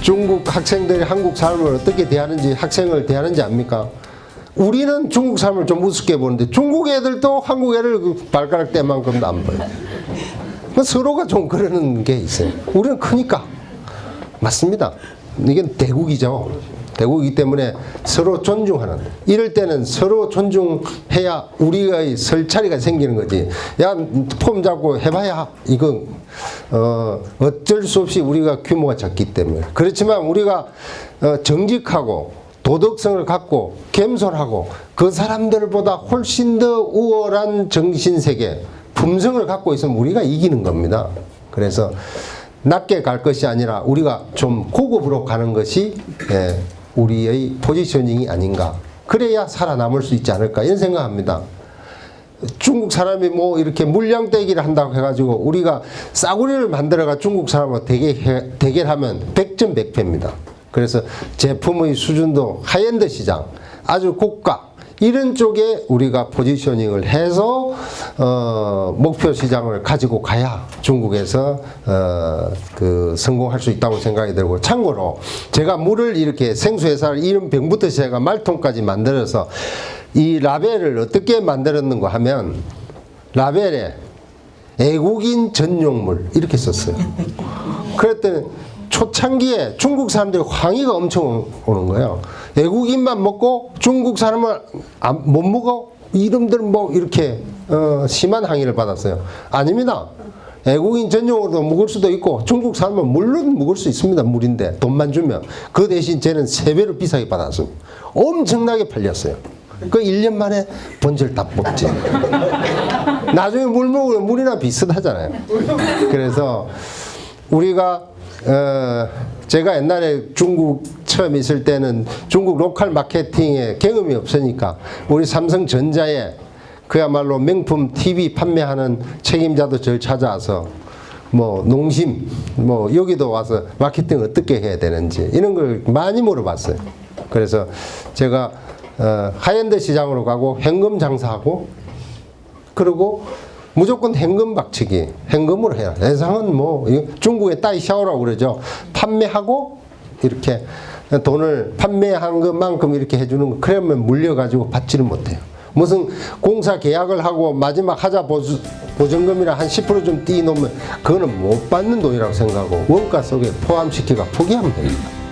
중국 학생들이 한국 사람을 어떻게 대하는지, 학생을 대하는지 압니까? 우리는 중국 사람을 좀 우습게 보는데 중국 애들도 한국 애를 그 발가락 떼만큼도 안 봐요. 서로가 좀 그러는 게 있어요. 우리는 크니까. 맞습니다. 이건 대국이죠. 대국이기 때문에 서로 존중하는, 이럴 때는 서로 존중해야 우리의 설 차리가 생기는 거지. 야, 폼 잡고 해봐야 이건 어쩔 수 없이 우리가 규모가 작기 때문에. 그렇지만 우리가 정직하고 도덕성을 갖고 겸손하고 그 사람들보다 훨씬 더 우월한 정신세계, 품성을 갖고 있으면 우리가 이기는 겁니다. 그래서 낮게 갈 것이 아니라 우리가 좀 고급으로 가는 것이 우리의 포지셔닝이 아닌가. 그래야 살아남을 수 있지 않을까 이런 생각합니다. 중국 사람이 뭐 이렇게 물량떼기를 한다고 해가지고 우리가 싸구려를 만들어가 중국 사람하고 대결하면 100점 100패입니다. 그래서 제품의 수준도 하이엔드 시장, 아주 고가 이런 쪽에 우리가 포지셔닝을 해서 목표 시장을 가지고 가야 중국에서 성공할 수 있다고 생각이 들고, 참고로 제가 물을 이렇게 생수회사를 이런 병부터 시작해서 말통까지 만들어서 이 라벨을 어떻게 만들었는가 하면 라벨에 애국인 전용물 이렇게 썼어요. 그랬더니 초창기에 중국 사람들이 황의가 엄청 오는 거예요. 외국인만 먹고 중국 사람은 못 먹어? 이름들은 뭐 이렇게 심한 항의를 받았어요. 아닙니다. 외국인 전용으로도 먹을 수도 있고 중국 사람은 물론 먹을 수 있습니다. 물인데 돈만 주면. 그 대신 쟤는 3배로 비싸게 받았습니다. 엄청나게 팔렸어요. 그 1년 만에 번절 다 뽑지. 나중에 물 먹으면 물이나 비슷하잖아요. 그래서 우리가 제가 옛날에 중국 처음 있을 때는 중국 로컬 마케팅에 경험이 없으니까 우리 삼성전자에 그야말로 명품 TV 판매하는 책임자도 저를 찾아와서 뭐 농심 뭐 여기도 와서 마케팅 어떻게 해야 되는지 이런 걸 많이 물어봤어요. 그래서 제가 하이엔드 시장으로 가고 현금 장사하고, 그리고 무조건 현금 박치기, 현금으로 해야. 예상은 뭐 중국의 따이샤오라고 그러죠. 판매하고 이렇게 돈을 판매한 것만큼 이렇게 해주는 거. 그러면 물려가지고 받지를 못해요. 무슨 공사 계약을 하고 마지막 하자 보증금이라 한 10% 좀 띄워놓으면 그거는 못 받는 돈이라고 생각하고 원가 속에 포함시키고 포기하면 됩니다.